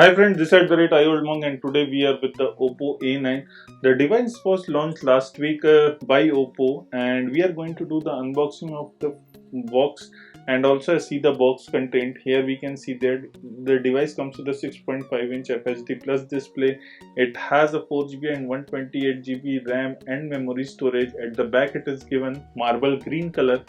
Hi friends, this is the rate Monk and today we are with the OPPO A9. The device was launched last week by OPPO and we are going to do the unboxing of the box and also see the box content. Here we can see that the device comes with a 6.5-inch FHD plus display. It has a 4GB and 128GB RAM and memory storage. At the back it is given marble green color.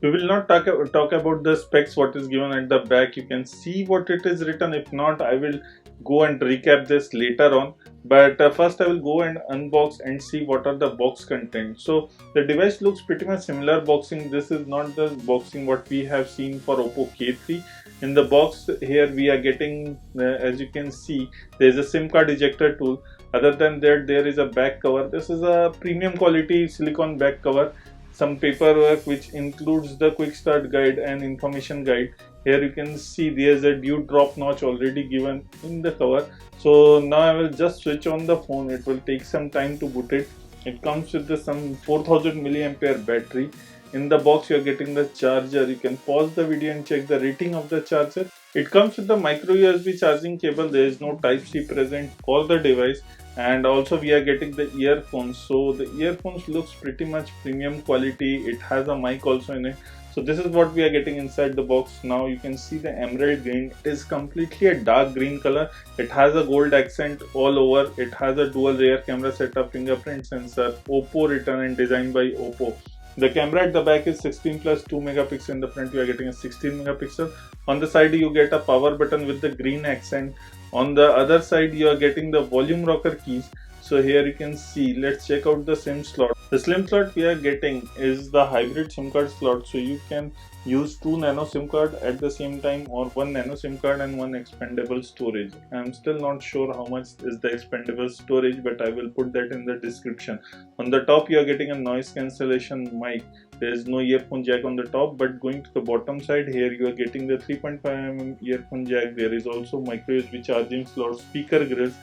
We will not talk about the specs what is given at the back. You can see what it is written. If not, I will go and recap this later on, but first I will go and unbox and see what are the box content. So the device looks pretty much similar boxing. This is not the boxing what we have seen for OPPO K3. In the box here we are getting as you can see, there is a SIM card ejector tool. Other than that, there is a back cover. This is a premium quality silicone back cover. Some paperwork which includes the quick start guide and information guide. Here you can see there is a dew drop notch already given in the cover. So now I will just switch on the phone. It will take some time to boot it. It comes with some 4000 milliampere battery. In the box you are getting the charger. You can pause the video and check the rating of the charger. It comes with the micro USB charging cable. There is no type C present for the device, and also we are getting the earphones. So the earphones looks pretty much premium quality. It has a mic also in it. So this is what we are getting inside the box. Now you can see the emerald green. It is completely a dark green color. It has a gold accent all over. It has a dual rear camera setup, fingerprint sensor, OPPO written and designed by OPPO. The camera at the back is 16 plus 2 megapixel. In the front you are getting a 16 megapixel. On the side you get a power button with the green accent. On the other side you are getting the volume rocker keys. So here you can see, let's check out the SIM slot. The SIM slot we are getting is the hybrid SIM card slot. So you can use 2 nano SIM card at the same time, or 1 nano SIM card and 1 expandable storage. I am still not sure how much is the expandable storage, but I will put that in the description. On the top you are getting a noise cancellation mic. There is no earphone jack on the top, but going to the bottom side here you are getting the 3.5mm earphone jack. There is also micro USB charging slot, speaker grills,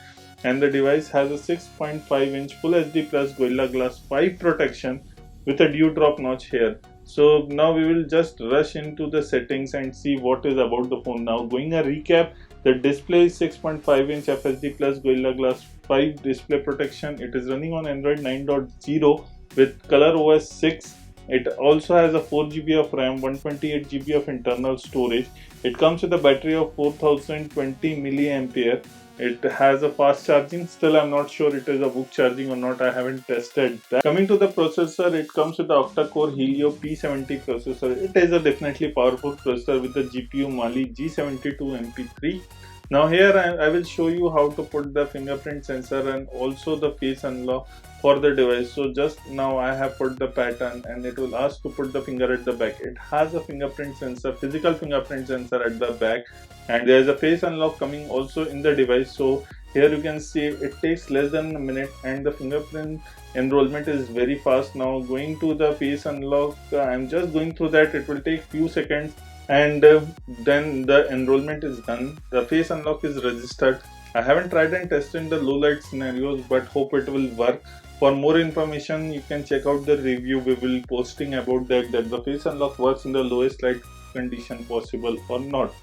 and the device has a 6.5-inch Full HD Plus Gorilla Glass 5 protection with a dew drop notch here. So now we will just rush into the settings and see what is about the phone. Now going a recap, the display is 6.5-inch FHD Plus Gorilla Glass 5 display protection. It is running on Android 9.0 with ColorOS 6. It also has a 4GB of RAM, 128GB of internal storage. It comes with a battery of 4020 milliampere. It has a fast charging. Still I'm not sure it is a book charging or not. I haven't tested that. Coming to the processor, it comes with the octa-core Helio P70 processor. It is a definitely powerful processor with the GPU Mali G72 MP3. Now here I will show you how to put the fingerprint sensor and also the face unlock for the device. So just now I have put the pattern and it will ask to put the finger at the back. It has a fingerprint sensor, physical fingerprint sensor at the back, and there is a face unlock coming also in the device. So here you can see it takes less than a minute and the fingerprint enrollment is very fast. Now going to the face unlock, I'm just going through that. It will take few seconds and then the enrollment is done. The face unlock is registered. I haven't tried and tested the low light scenarios, but hope it will work. For more information you can check out the review we will posting about that the face unlock works in the lowest light condition possible or not.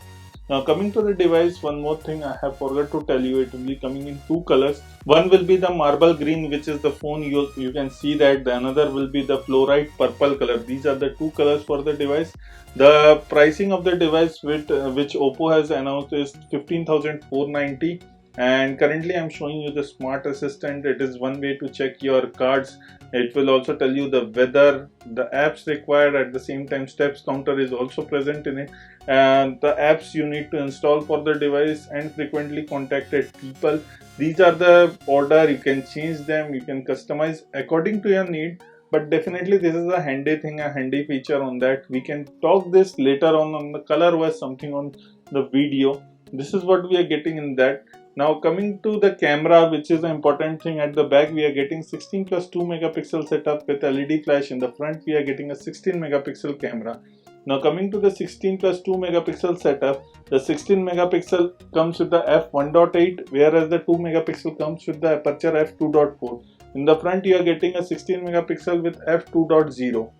Now coming to the device, one more thing I have forgot to tell you, it will be coming in two colors. One will be the marble green, which is the phone, you can see that. The another will be the fluorite purple color. These are the two colors for the device. The pricing of the device with which OPPO has announced is 15,490, and currently I'm showing you the smart assistant. It is one way to check your cards. It will also tell you the weather, the apps required. At the same time steps counter is also present in it, and the apps you need to install for the device, and frequently contacted people. These are the order. You can change them, you can customize according to your need, but definitely this is a handy thing, a handy feature on that. We can talk this later on the ColorOS something on the video. This is what we are getting in that. Now coming to the camera, which is the important thing, at the back we are getting 16 plus 2 megapixel setup with LED flash. In the front we are getting a 16 megapixel camera. Now coming to the 16 plus 2 megapixel setup, the 16 megapixel comes with the f1.8, whereas the 2 megapixel comes with the aperture f2.4. In the front you are getting a 16 megapixel with f2.0.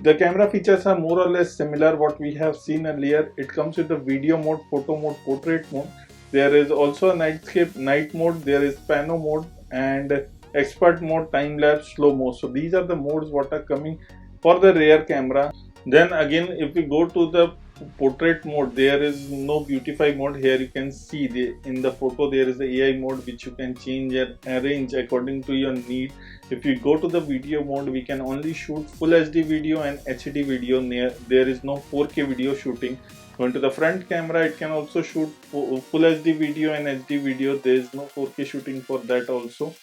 The camera features are more or less similar what we have seen earlier. It comes with the video mode, photo mode, portrait mode. There is also a night mode, there is pano mode and expert mode, time lapse, slow mo. So these are the modes what are coming for the rear camera. Then again, if we go to the portrait mode, there is no beautify mode. Here you can see in the photo there is the AI mode which you can change and arrange according to your need. If you go to the video mode, we can only shoot full HD video and HD video. There is no 4K video shooting. Going to the front camera, it can also shoot full HD video and HD video. There is no 4K shooting for that also.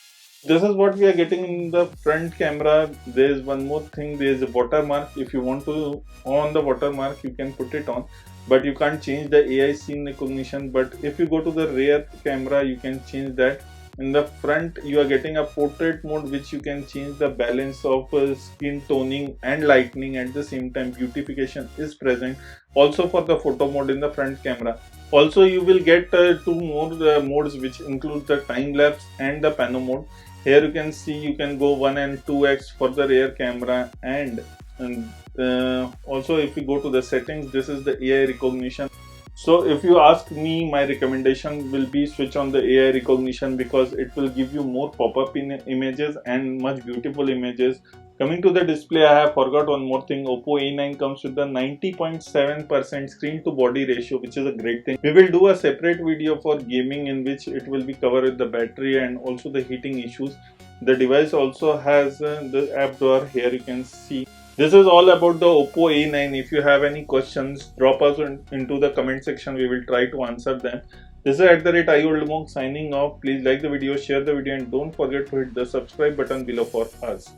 This is what we are getting in the front camera. There is one more thing, there is a watermark. If you want to on the watermark, you can put it on, but you can't change the AI scene recognition. But if you go to the rear camera, you can change that. In the front, you are getting a portrait mode which you can change the balance of skin toning and lightening. At the same time, beautification is present also for the photo mode in the front camera. Also, you will get two more modes which include the time lapse and the pano mode. Here you can see you can go 1 and 2x for the rear camera, and also if you go to the settings, this is the AI recognition. So if you ask me, my recommendation will be switch on the AI recognition because it will give you more pop-up images and much beautiful images. Coming to the display, I have forgot one more thing. OPPO A9 comes with the 90.7% screen to body ratio, which is a great thing. We will do a separate video for gaming in which it will be covered with the battery and also the heating issues. The device also has the app drawer. Here you can see. This is all about the OPPO A9. If you have any questions, drop us into the comment section. We will try to answer them. This is @IOldMonk signing off. Please like the video, share the video, and don't forget to hit the subscribe button below for us.